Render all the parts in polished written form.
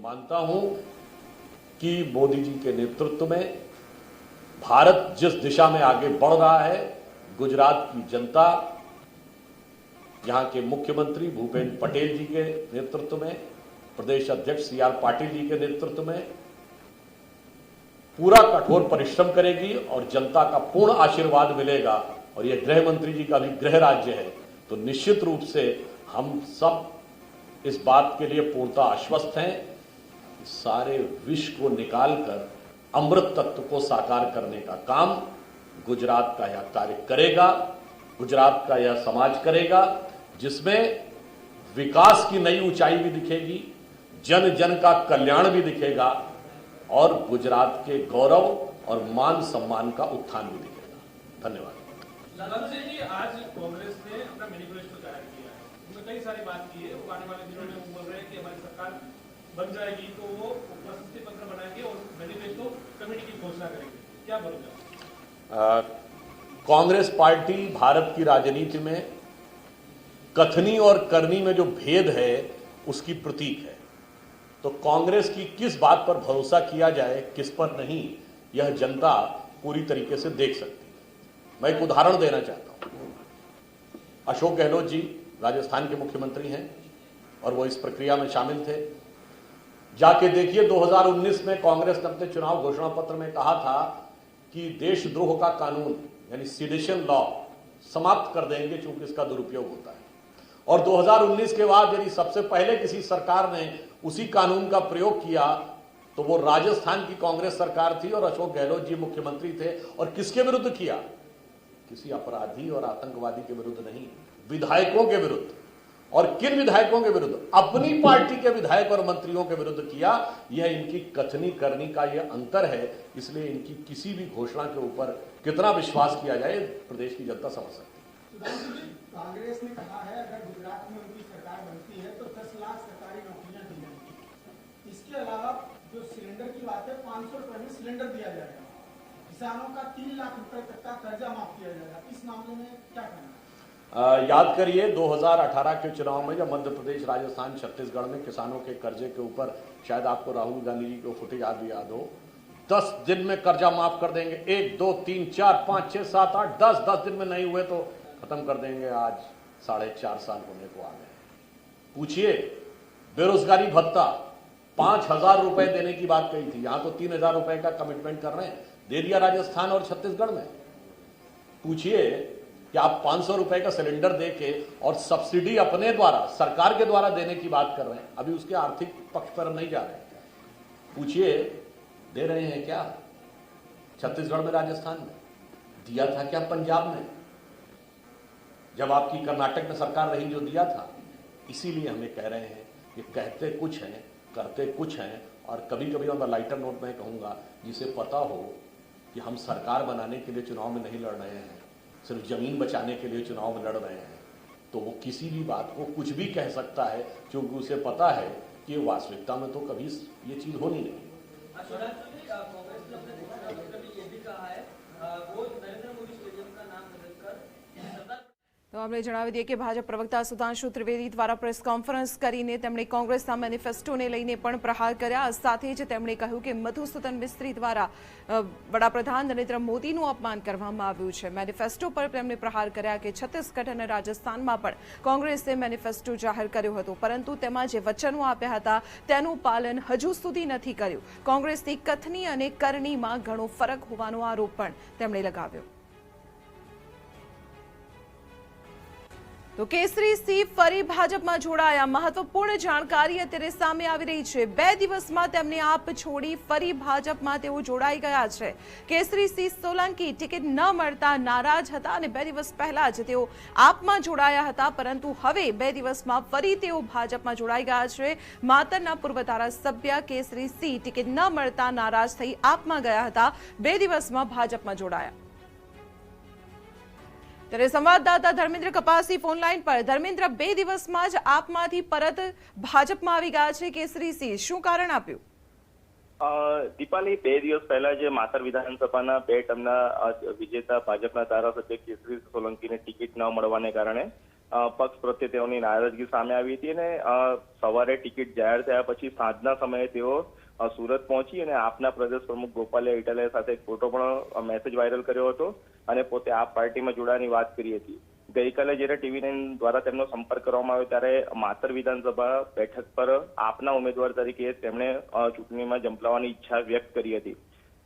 मानता हूं कि मोदी जी के नेतृत्व में भारत जिस दिशा में आगे बढ़ रहा है, गुजरात की जनता, यहां के मुख्यमंत्री भूपेंद्र पटेल जी के नेतृत्व में, प्रदेश अध्यक्ष सी आर पाटिल जी के नेतृत्व में पूरा कठोर परिश्रम करेगी और जनता का पूर्ण आशीर्वाद मिलेगा और यह गृह मंत्री जी का भी गृह राज्य है, तो निश्चित रूप से हम सब इस बात के लिए पूर्णतः आश्वस्त हैं, सारे विष को निकालकर अमृत तत्व को साकार करने का काम गुजरात का यह कार्य करेगा, गुजरात का यह समाज करेगा, जिसमें विकास की नई ऊंचाई भी दिखेगी, जन जन का कल्याण भी दिखेगा और गुजरात के गौरव और मान सम्मान का उत्थान भी दिखेगा। धन्यवाद। जी, आज कांग्रेस ने अपना मैनिफेस्टो जाहिर किया है, उसमें कई सारी बात की है। वो आने वाले दिनों में बोल रहे हैं कि हमारी सरकार बन जाएगी तो वो प्रशस्ति पत्र बनाएंगे और मैनिफेस्टो कमेटी की घोषणा करेंगे, क्या बोलोगे? कांग्रेस पार्टी भारत की राजनीति में कथनी और करनी में जो भेद है उसकी प्रतीक है। तो कांग्रेस की किस बात पर भरोसा किया जाए, किस पर नहीं, यह जनता पूरी तरीके से देख सकती है। मैं एक उदाहरण देना चाहता हूं। अशोक गहलोत जी राजस्थान के मुख्यमंत्री हैं और वो इस प्रक्रिया में शामिल थे। जाके देखिए 2019 में कांग्रेस ने अपने चुनाव घोषणा पत्र में कहा था कि देशद्रोह का कानून यानी सिडिशन लॉ समाप्त कर देंगे क्योंकि इसका दुरुपयोग होता है। और 2019 के बाद यदि सबसे पहले किसी सरकार ने उसी कानून का प्रयोग किया तो वो राजस्थान की कांग्रेस सरकार थी और अशोक गहलोत जी मुख्यमंत्री थे। और किसके विरुद्ध किया? किसी अपराधी और आतंकवादी के विरुद्ध नहीं, विधायकों के विरुद्ध। और किन विधायकों के विरुद्ध? अपनी पार्टी के विधायक और मंत्रियों के विरुद्ध किया। यह इनकी कथनी करनी का यह अंतर है। इसलिए इनकी किसी भी घोषणा के ऊपर कितना विश्वास किया जाए प्रदेश की जनता समझ सकती है। कांग्रेस ने कहा है अगर गुजरात में उनकी सरकार बनती है तो 10 लाख सरकारी नौकरियां दी जाएंगी। इसके अलावा जो सिलेंडर की बात है, 500 रुपए में सिलेंडर दिया जाएगा, किसानों का 3 लाख रुपए तक का कर्जा माफ किया जाएगा। इस मामले में क्या कहना? याद करिए 2018 के चुनाव में जब मध्य प्रदेश, राजस्थान, छत्तीसगढ़ में किसानों के कर्जे के ऊपर, शायद आपको राहुल गांधी जी को फुटेज याद हो, 10 दिन में कर्जा माफ कर देंगे। 1 2 3 4 5 6 7 8 10 दिन में नहीं हुए तो खत्म कर देंगे। आज 4.5 साल होने को आ गए। पूछिए बेरोजगारी भत्ता 5,000 रुपए देने की बात कही थी, यहां तो 3,000 रुपए का कमिटमेंट कर रहे हैं, दे दिया राजस्थान और छत्तीसगढ़ में। पूछिए कि आप 500 रुपए का सिलेंडर देके और सब्सिडी अपने द्वारा, सरकार के द्वारा देने की बात कर रहे हैं, अभी उसके आर्थिक पक्ष पर नहीं जा रहे। पूछिए दे रहे हैं क्या छत्तीसगढ़ में, राजस्थान में? दिया था क्या पंजाब में, जब आपकी कर्नाटक में सरकार रही जो दिया था? इसीलिए हमें कह रहे हैं कि कहते कुछ हैं करते कुछ हैं। और कभी कभी ऑन द लाइटर नोट में कहूंगा, जिसे पता हो कि हम सरकार बनाने के लिए चुनाव में नहीं लड़ रहे हैं, सिर्फ जमीन बचाने के लिए चुनाव में लड़ रहे हैं, तो वो किसी भी बात को कुछ भी कह सकता है क्योंकि उसे पता है कि वास्तविकता में तो कभी ये चीज होनी नहीं। તો આપણે જણાવી દઈએ કે ભાજપ પ્રવક્તા સુધાંશુ ત્રિવેદી દ્વારા પ્રેસ કોન્ફરન્સ કરીને તેમણે કોંગ્રેસના મેનિફેસ્ટોને લઈને પણ પ્રહાર કર્યા। સાથે જ તેમણે કહ્યું કે મધુસૂદન મિસ્ત્રી દ્વારા વડાપ્રધાન નરેન્દ્ર મોદીનું અપમાન કરવામાં આવ્યું છે। મેનિફેસ્ટો પર તેમણે પ્રહાર કર્યા કે છત્તીસગઢ અને રાજસ્થાનમાં પણ કોંગ્રેસે મેનિફેસ્ટો જાહેર કર્યો હતો, પરંતુ તેમાં જે વચનો આપ્યા હતા તેનું પાલન હજુ સુધી નથી કર્યું। કોંગ્રેસની કથની અને કરણીમાં ઘણો ફરક હોવાનો આરોપ પણ તેમણે લગાવ્યો। તો કેસરી સિંહ ફરી ભાજપમાં જોડાયા। મહત્વપૂર્ણ જાણકારી અત્યારે સામે આવી રહી છે। 2 દિવસમાં તેમને આપ છોડી ફરી ભાજપમાં તેઓ જોડાઈ ગયા છે। કેસરી સિંહ સોલંકી ટિકિટ ન મળતા નારાજ હતા અને 2 દિવસ પહેલા જ તેઓ આપમાં જોડાયા હતા, પરંતુ હવે 2 દિવસમાં ફરી તેઓ ભાજપમાં જોડાઈ ગયા છે। માતરના પૂર્વ ધારાસભ્ય કેસરી સિંહ ટિકિટ ન મળતા નારાજ થઈ આપમાં ગયા હતા, 2 દિવસમાં ભાજપમાં જોડાયા। ત્યારે સંવાદદાતા ધર્મેન્દ્ર કપાસી ફોન લાઈન પર। ધર્મેન્દ્ર, 2 દિવસમાં જ આપમાંથી પરત ભાજપમાં આવી ગયા છે કેસરી સિંહ, શું કારણ આપ્યું? દીપાલી, 2 દિવસ પહેલા જે માતર વિધાનસભાના 2 ટર્મના વિજેતા ભાજપના ધારાસભ્ય કેસરી સોલંકીને ટિકિટ ન મળવાને કારણે પક્ષ પ્રત્યે તેઓની નારાજગી સામે આવી હતી અને સવારે ટિકિટ જાહેર થયા પછી સાંજના સમયે તેઓ સુરત પહોંચી અને આપના પ્રદેશ પ્રમુખ ગોપાલ ઇટાલિયા સાથે એક ફોટો પણ મેસેજ વાયરલ કર્યો હતો અને પોતે આપ પાર્ટીમાં જોડાવાની વાત કરી હતી. ગઈકાલે જ્યારે TV9 દ્વારા તેમનો સંપર્ક કરવામાં આવ્યો ત્યારે માતર વિધાનસભા બેઠક પર આપના ઉમેદવાર તરીકે તેમણે ચૂંટણીમાં ઝંપલાવવાની ઈચ્છા વ્યક્ત કરી હતી,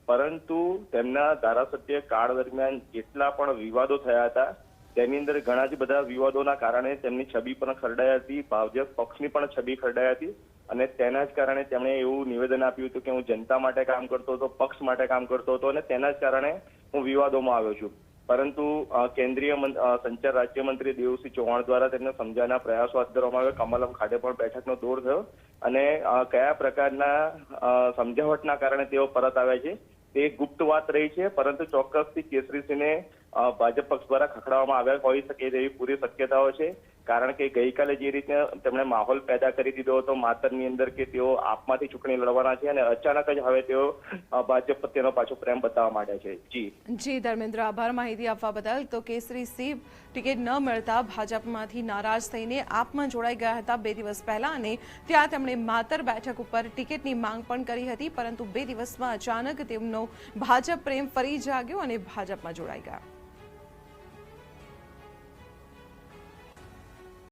પરંતુ તેમના ધારાસભ્ય કાળ દરમિયાન જેટલા પણ વિવાદો થયા હતા તેની અંદર ઘણા જ બધા વિવાદોના કારણે તેમની છબી પણ ખરડાઈ હતી, ભાજપ પક્ષની પણ છબી ખરડાઈ હતી અને તેના જ કારણે તેમણે એવું નિવેદન આપ્યું હતું કે હું જનતા માટે કામ કરતો હતો, પક્ષ માટે કામ કરતો હતો અને તેના જ કારણે હું વિવાદોમાં આવ્યો છું. પરંતુ કેન્દ્રીય સંચાર રાજ્યમંત્રી દેવસિંહ ચૌહાણ દ્વારા તેમને સમજાવવાના પ્રયાસો હાથ ધરવામાં આવ્યા. કમલમ ખાતે પણ બેઠકનો દોર થયો અને કયા પ્રકારના સમજાવટના કારણે તેઓ પરત આવ્યા છે તે ગુપ્ત વાત રહી છે, પરંતુ ચોક્કસથી કેસરીસિંહને ભાજપ પક્ષ દ્વારા ખખડાવવામાં આવ્યા હોઈ શકે તેવી પૂરી શક્યતાઓ છે, કારણ કે ગઈકાલે જે રીતે તેમણે માહોલ પેદા કરી દીધો હતો માતરની અંદર કે તેઓ આપમાંથી ચૂંટણી લડવાના છે અને અચાનક જ હવે તેઓ ભાજપ પ્રત્યેનો પાછો પ્રેમ બતાવવા માંડ્યા છે. જી ધર્મેન્દ્ર, આભાર માહિતી આપવા બદલ. તો કેસરીસિંહ ટિકિટ ન મળતા ભાજપમાંથી નારાજ થઈને આપમાં જોડાઈ ગયા હતા 2 દિવસ પહેલા અને ત્યાં તેમણે માતર બેઠક ઉપર ટિકિટની માંગ પણ કરી હતી, પરંતુ 2 દિવસમાં અચાનક તેમનો ભાજપ પ્રેમ ફરી જાગ્યો અને ભાજપમાં જોડાઈ ગયા.